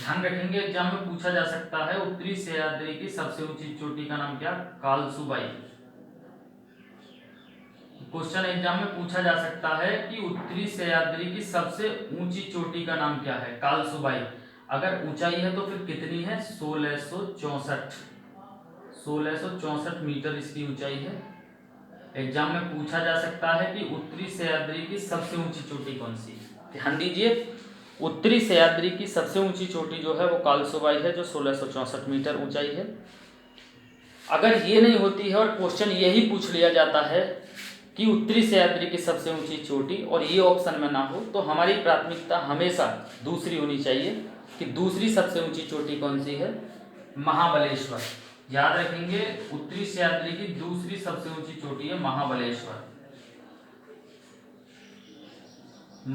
ध्यान रखेंगे एग्जाम में पूछा जा सकता है उत्तरी सह्याद्री की सबसे ऊंची चोटी का नाम क्या? कालसुबाई। क्वेश्चन एग्जाम में पूछा जा सकता है कि उत्तरी सह्याद्री की सबसे ऊंची चोटी का नाम क्या है? कालसुबाई। अगर ऊंचाई है तो फिर कितनी है? 1664 मीटर इसकी ऊंचाई है। एग्जाम में पूछा जा सकता है कि उत्तरी सह्याद्री की सबसे ऊंची चोटी कौन सी है? ध्यान दीजिए, उत्तरी सह्याद्री की सबसे ऊंची चोटी जो है वो कालसुबाई है, जो 1664 मीटर ऊंचाई है। अगर ये नहीं होती है और क्वेश्चन यही पूछ लिया जाता है कि उत्तरी सह्याद्री की सबसे ऊंची चोटी और ये ऑप्शन में ना हो, तो हमारी प्राथमिकता हमेशा दूसरी होनी चाहिए कि दूसरी सबसे ऊंची चोटी कौन सी है? महाबलेश्वर। याद रखेंगे, उत्तरी सह्याद्री की दूसरी सबसे ऊंची चोटी है महाबलेश्वर।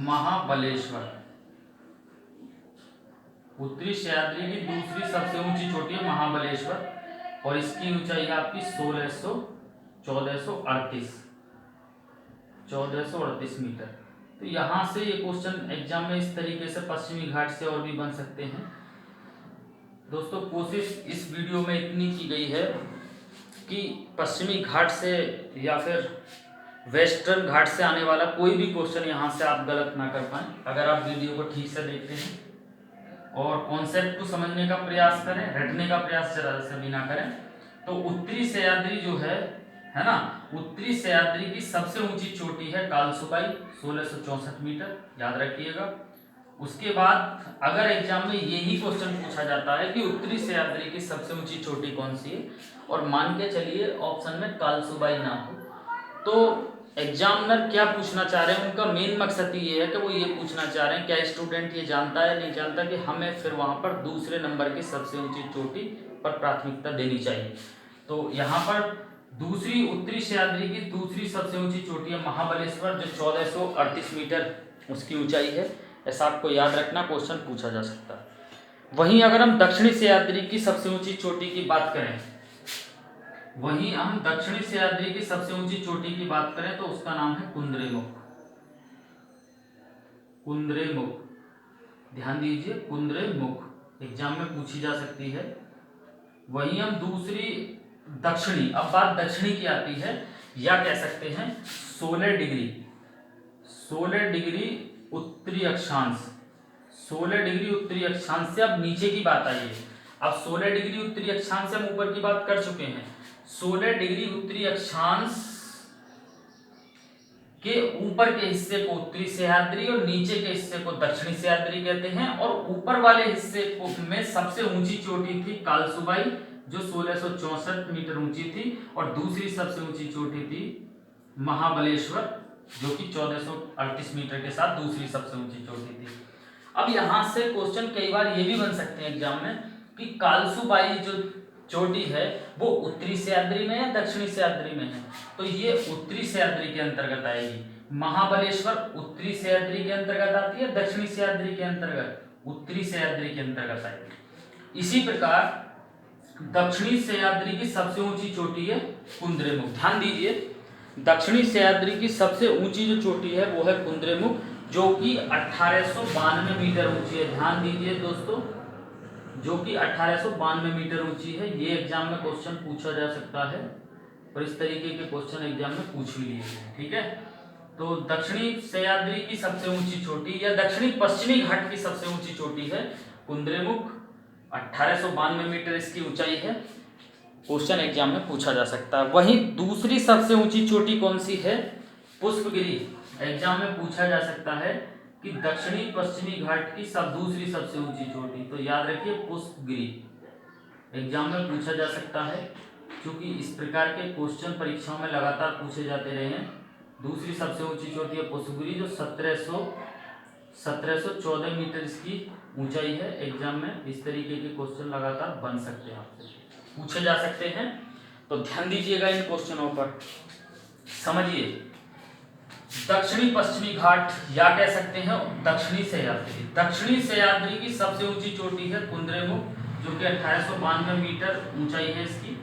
महाबलेश्वर उत्तरी सह्याद्री की दूसरी सबसे ऊंची चोटी है महाबलेश्वर और इसकी ऊंचाई है आपकी 1438 मीटर। तो यहाँ से ये क्वेश्चन एग्जाम में इस तरीके से पश्चिमी घाट से और भी बन सकते हैं। दोस्तों, कोशिश इस वीडियो में इतनी की गई है कि पश्चिमी घाट से या फिर वेस्टर्न घाट से आने वाला कोई भी क्वेश्चन यहाँ से आप गलत ना कर पाएं, अगर आप वीडियो को ठीक से देखते हैं और कॉन्सेप्ट को समझने का प्रयास करें, रटने का प्रयास जरा से भी ना करें। तो उत्तरी सह्याद्री जो है ना, उत्तरी सह्याद्री की सबसे ऊंची चोटी है कालसुबाई 1664 मीटर, याद रखिएगा। उसके बाद अगर एग्जाम में यही क्वेश्चन पूछा जाता है कि उत्तरी सह्याद्री की सबसे ऊंची चोटी कौन सी है और मान के चलिए ऑप्शन में कालसुबाई ना हो, तो एग्जामिनर क्या पूछना चाह रहे हैं, उनका मेन मकसद ये है कि वो ये पूछना चाह रहे हैं क्या स्टूडेंट ये जानता है नहीं जानता कि हमें फिर वहाँ पर दूसरे नंबर की सबसे ऊंची चोटी पर प्राथमिकता देनी चाहिए। तो यहाँ पर दूसरी उत्तरी सह्याद्री की दूसरी सबसे ऊंची चोटी है महाबलेश्वर, जो 1438 मीटर उसकी ऊंचाई है। ऐसा आपको याद रखना, क्वेश्चन पूछा जा सकता है। वहीं अगर हम दक्षिणी सह्याद्री की सबसे ऊंची चोटी की बात करें, तो उसका नाम है कुद्रेमुख। ध्यान दीजिए, कुद्रेमुख एग्जाम में पूछी जा सकती है। वहीं हम दूसरी दक्षिणी, अब बात दक्षिणी की आती है, या कह सकते हैं 16 डिग्री उत्तरी अक्षांश। 16 डिग्री उत्तरी अक्षांश से अब नीचे की बात आई है। अब 16 डिग्री उत्तरी अक्षांश से हम ऊपर की बात कर चुके हैं। 16 डिग्री उत्तरी अक्षांश के ऊपर के हिस्से को उत्तरी सह्याद्री और नीचे के हिस्से को दक्षिणी सह्याद्री कहते हैं। और ऊपर वाले हिस्से को में सबसे ऊंची चोटी थी कालसुबाई, जो 1664 मीटर ऊंची थी, और दूसरी सबसे ऊंची चोटी थी महाबलेश्वर, जो कि 1438 मीटर के साथ दूसरी सबसे ऊंची चोटी थी। अब यहां से क्वेश्चन कई बार ये भी बन सकते हैं एग्जाम में कि कालसुबाई जो चोटी है वो उत्तरी सह्याद्री में है दक्षिणी सह्याद्री में है, तो ये उत्तरी सह्याद्री के अंतर्गत आएगी। महाबलेश्वर उत्तरी सह्याद्री के अंतर्गत आती है, दक्षिणी सह्याद्री के अंतर्गत, उत्तरी सह्याद्री के अंतर्गत आएगी। इसी प्रकार दक्षिणी सह्याद्री की सबसे ऊंची चोटी है कुद्रेमुख। ध्यान दीजिए, दक्षिणी सह्याद्री की सबसे ऊंची जो चोटी है वो है कुद्रेमुख, जो कि 1892 मीटर ऊंची है। ध्यान दीजिए दोस्तों, जो कि 1892 मीटर ऊंची है। ये एग्जाम में क्वेश्चन पूछा जा सकता है और इस तरीके के क्वेश्चन एग्जाम में पूछ भी लिए हैं, ठीक है। तो दक्षिणी सह्याद्री की सबसे ऊंची चोटी या दक्षिणी पश्चिमी घाट की सबसे ऊंची चोटी है कुद्रेमुख, 1892 मीटर इसकी ऊंचाई है। क्वेश्चन एग्जाम में पूछा जा सकता है। वहीं दूसरी सबसे ऊंची चोटी कौन सी है? पुष्पगिरी। एग्जाम में पूछा जा सकता है कि दक्षिणी पश्चिमी घाट की दूसरी सबसे ऊंची चोटी, तो याद रखिए पुष्पगिरी। एग्जाम में पूछा जा सकता है क्योंकि इस प्रकार के क्वेश्चन परीक्षाओं में लगातार पूछे जाते रहे हैं। दूसरी सबसे ऊंची चोटी है पुष्पगिरी, जो 1714 मीटर इसकी ऊंचाई है। एग्जाम में इस तरीके के क्वेश्चन लगातार बन सकते हैं, आपसे पूछे जा सकते हैं। तो ध्यान दीजिएगा इन क्वेश्चनों पर, समझिए। दक्षिणी पश्चिमी घाट या कह सकते हैं दक्षिणी सह्याद्री। दक्षिणी सह्याद्री की सबसे ऊंची चोटी है कुद्रेमुख, जो कि 1892 मीटर ऊंचाई है इसकी।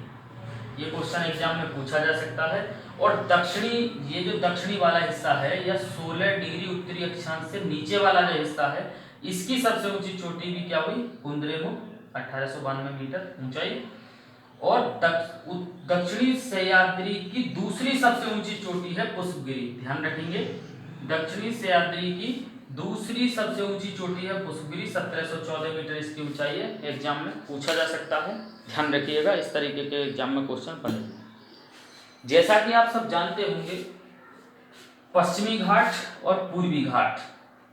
ये क्वेश्चन एग्जाम में पूछा जा सकता है। और दक्षिणी, ये जो दक्षिणी वाला हिस्सा है या 16 डिग्री उत्तरी अक्षांश से नीचे वाला जो हिस्सा है, इसकी सबसे ऊंची चोटी भी क्या हुई, कुद्रेमुख 1892 मीटर ऊंचाई। और दक्षिणी सह्याद्री की दूसरी सबसे ऊंची चोटी है पुष्पगिरी, ध्यान रखेंगे, दक्षिणी सह्याद्री की दूसरी सबसे ऊंची चोटी है पुष्पगिरी, 1714 मीटर इसकी ऊंचाई है। एग्जाम में पूछा जा सकता है, ध्यान रखिएगा, इस तरीके के एग्जाम में क्वेश्चन बने। जैसा कि आप सब जानते होंगे, पश्चिमी घाट और पूर्वी घाट,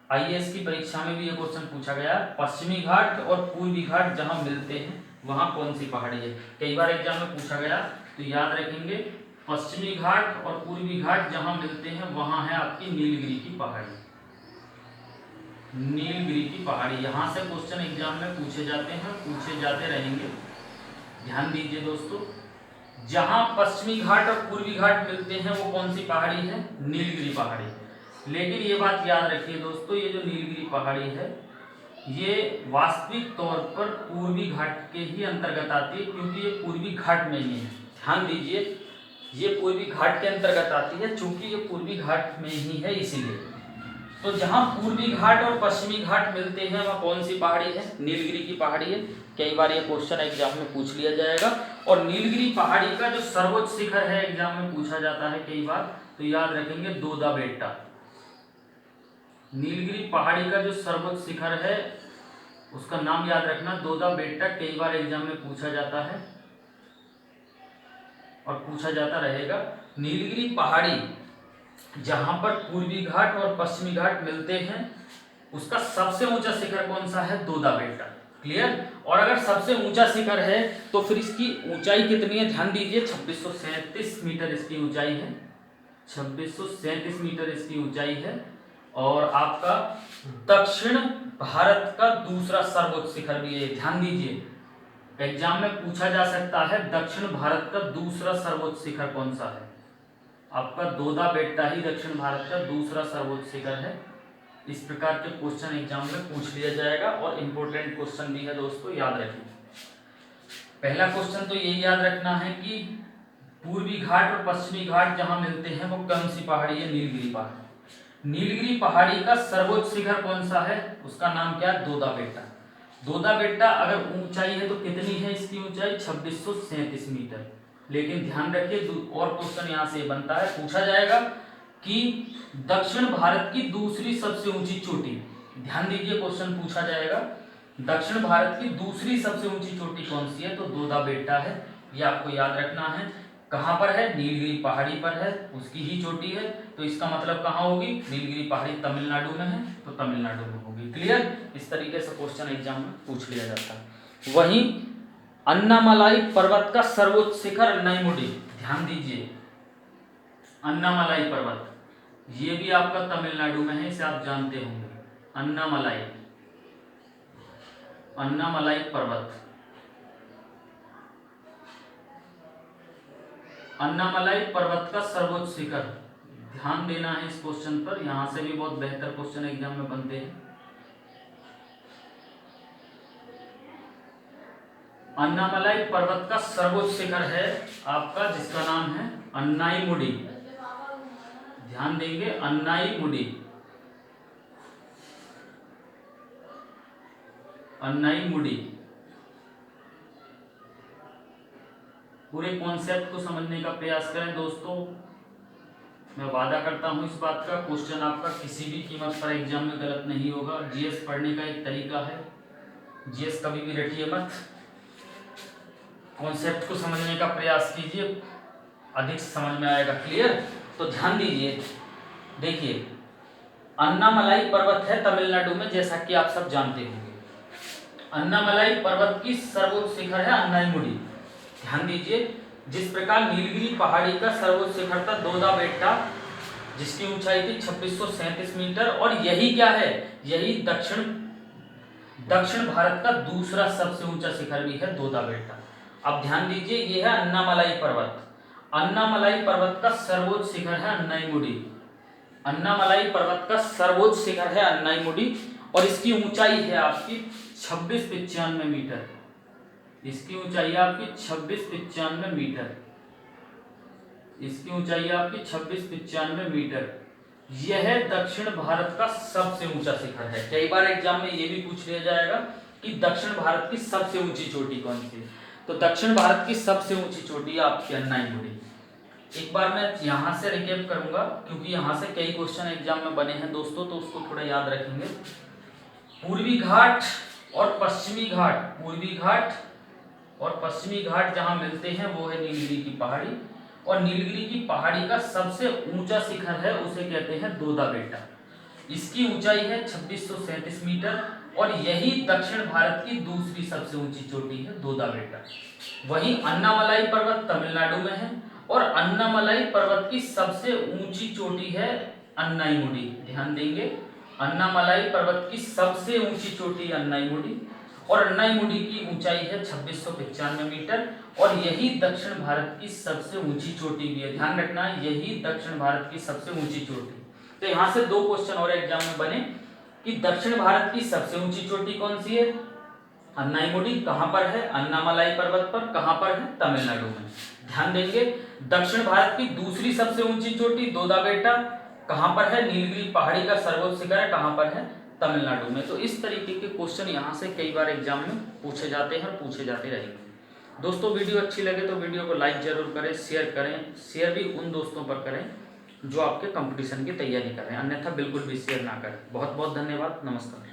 आईएएस की परीक्षा में भी ये क्वेश्चन पूछा गया, पश्चिमी घाट और पूर्वी घाट जहां मिलते हैं वहां कौन सी पहाड़ी है, कई बार एग्जाम में पूछा गया, तो याद रखेंगे पश्चिमी घाट और पूर्वी घाट जहां मिलते हैं वहां है आपकी नीलगिरी की पहाड़ी, नीलगिरी की पहाड़ी। यहां से क्वेश्चन एग्जाम में पूछे जाते हैं, पूछे जाते रहेंगे, ध्यान दीजिए दोस्तों। जहां पश्चिमी घाट और पूर्वी घाट मिलते हैं वो कौन सी पहाड़ी है, नीलगिरी पहाड़ी। लेकिन ये बात याद रखिए दोस्तों, ये जो नीलगिरी पहाड़ी है ये वास्तविक तौर पर पूर्वी घाट के ही अंतर्गत आती है, क्योंकि ये पूर्वी घाट में ही है, ध्यान दीजिए, ये पूर्वी घाट के अंतर्गत आती है, चूंकि ये पूर्वी घाट में ही है इसीलिए। तो जहां पूर्वी घाट और पश्चिमी घाट मिलते हैं वह कौन सी पहाड़ी है, नीलगिरी की पहाड़ी है। कई बार ये क्वेश्चन एग्जाम में पूछ लिया जाएगा। और नीलगिरी पहाड़ी का जो सर्वोच्च शिखर है एग्जाम में पूछा जाता है कई बार, तो याद रखेंगे दोदा बेट्टा। नीलगिरी पहाड़ी का जो सर्वोच्च शिखर है उसका नाम याद रखना दोदा बेट्टा, कई बार एग्जाम में पूछा जाता है और पूछा जाता रहेगा। नीलगिरी पहाड़ी जहां पर पूर्वी घाट और पश्चिमी घाट मिलते हैं उसका सबसे ऊंचा शिखर कौन सा है, दोदा बेट्टा, क्लियर। और अगर सबसे ऊंचा शिखर है तो फिर इसकी ऊंचाई कितनी है, ध्यान दीजिए, 2637 मीटर इसकी ऊंचाई है, 2637 मीटर इसकी ऊंचाई है। और आपका दक्षिण भारत का दूसरा सर्वोच्च शिखर भी है, ध्यान दीजिए, एग्जाम में पूछा जा सकता है दक्षिण भारत का दूसरा सर्वोच्च शिखर कौन सा है, आपका दोदा बेट्टा ही दक्षिण भारत का दूसरा सर्वोच्च शिखर है। इस प्रकार के क्वेश्चन एग्जाम में पूछ लिया जाएगा और इम्पोर्टेंट क्वेश्चन भी है दोस्तों, याद रखिए। पहला क्वेश्चन तो यही याद रखना है कि पूर्वी घाट और पश्चिमी घाट जहां मिलते हैं वो कौन सी पहाड़ी है, नीलगिरी पहाड़ी। नीलगिरी पहाड़ी का सर्वोच्च शिखर कौन सा है, उसका नाम क्या है, दोदा बेट्टा। दोदा बेट्टा अगर ऊंचाई है तो कितनी है इसकी ऊंचाई, 2637 मीटर। लेकिन ध्यान रखिए और क्वेश्चन यहाँ से बनता है, पूछा जाएगा कि दक्षिण भारत की दूसरी सबसे ऊंची चोटी, ध्यान दीजिए क्वेश्चन पूछा जाएगा दक्षिण भारत की दूसरी सबसे ऊंची चोटी कौन सी है, तो दोदा बेट्टा है, ये आपको याद रखना है। कहां पर है, नीलगिरी पहाड़ी पर है, उसकी ही चोटी है, तो इसका मतलब कहां होगी, नीलगिरी पहाड़ी तमिलनाडु में है तो तमिलनाडु में होगी, क्लियर। इस तरीके से क्वेश्चन एग्जाम में पूछ लिया जाता है। वहीं अन्नामलाई पर्वत का सर्वोच्च शिखर अन्नाईमुडी, ध्यान दीजिए, अन्नामलाई पर्वत ये भी आपका तमिलनाडु में है, इसे आप जानते होंगे, अन्नामलाई, अन्नामलाई पर्वत, अन्नामलाई पर्वत का सर्वोच्च शिखर, ध्यान देना है इस क्वेश्चन पर, यहां से भी बहुत बेहतर क्वेश्चन एग्जाम में बनते हैं। अन्नामलाई पर्वत का सर्वोच्च शिखर है आपका जिसका नाम है अन्नाईमुडी, ध्यान देंगे, अन्नाईमुडी, अन्नाईमुडी। पूरे कॉन्सेप्ट को समझने का प्रयास करें दोस्तों, मैं वादा करता हूं इस बात का, क्वेश्चन आपका किसी भी कीमत पर एग्जाम में गलत नहीं होगा। जीएस पढ़ने का एक तरीका है, जीएस कभी भी रटिए मत, कॉन्सेप्ट को समझने का प्रयास कीजिए, अधिक समझ में आएगा, क्लियर। तो ध्यान दीजिए, देखिए अन्नामलाई पर्वत है तमिलनाडु में, जैसा कि आप सब जानते होंगे। अन्नामलाई पर्वत की सर्वोच्च शिखर है अन्नाईमुडी, ध्यान दीजिए। जिस प्रकार नीलगिरी पहाड़ी का सर्वोच्च शिखर था दोदा बेट्टा, जिसकी ऊंचाई थी 2637 मीटर, और यही क्या है, यही दक्षिण भारत का दूसरा सबसे ऊंचा शिखर भी है दोदा बेट्टा। अब ध्यान दीजिए, यह है अन्नामलाई पर्वत, अन्नामलाई पर्वत का सर्वोच्च शिखर है अन्नाईमुडी, अन्नामलाई पर्वत का सर्वोच्च शिखर है अन्नाईमुडी, और इसकी ऊंचाई है आपकी 2695 मीटर, इसकी ऊंचाई आपकी 2695 मीटर, इसकी ऊंचाई आपकी 2695 मीटर। यह दक्षिण भारत का सबसे ऊंचा शिखर है। कई बार एग्जाम में ये भी पूछ लिया जाएगा कि दक्षिण भारत की सबसे ऊंची चोटी कौन सी है। तो दक्षिण भारत की सबसे ऊंची चोटी आपकी अन्नाईमुड़ी। एक बार मैं यहाँ से रिकैप करूंगा क्योंकि यहाँ से कई क्वेश्चन एग्जाम में बने हैं दोस्तों, तो उसको थोड़ा याद रखेंगे। पूर्वी घाट और पश्चिमी घाट, पूर्वी घाट और पश्चिमी घाट जहां मिलते हैं वो है नीलगिरी की पहाड़ी, और नीलगिरी की पहाड़ी का सबसे ऊंचा शिखर है उसे कहते हैं दोदा बेटा। इसकी ऊंचाई है 2637 मीटर और यही दक्षिण भारत की दूसरी सबसे ऊंची चोटी है दोदा बेटा। वहीं अन्नामलाई पर्वत तमिलनाडु में है और अन्नामलाई पर्वत की सबसे ऊंची चोटी है अन्नाईमुड़ी। ध्यान देंगे, अन्नामलाई पर्वत की सबसे ऊंची चोटी अन्नाईमुड़ी और अन्नाईमुड़ी की ऊंचाई है 2695 मीटर और यही दक्षिण भारत की सबसे ऊंची चोटी भी है। ध्यान रखना, यही दक्षिण भारत की सबसे ऊंची चोटी। तो यहाँ से दो क्वेश्चन और एग्जाम में बने कि दक्षिण भारत की सबसे ऊंची चोटी कौन सी है, अन्नाईमुड़ी। कहां पर है, अन्नामलाई पर्वत पर। कहां पर है, तमिलनाडु में। ध्यान देंगे, दक्षिण भारत की दूसरी सबसे ऊंची चोटी दोदा बेटा कहां पर है, नीलगिरी पहाड़ी का सर्वोच्च शिखर है, कहां पर है, तमिलनाडु में। तो इस तरीके के क्वेश्चन यहाँ से कई बार एग्जाम में पूछे जाते हैं और पूछे जाते रहेंगे। दोस्तों वीडियो अच्छी लगे तो वीडियो को लाइक जरूर करें, शेयर करें। शेयर भी उन दोस्तों पर करें जो आपके कंपटीशन की तैयारी कर रहे हैं, अन्यथा बिल्कुल भी शेयर ना करें। बहुत बहुत धन्यवाद, नमस्कार।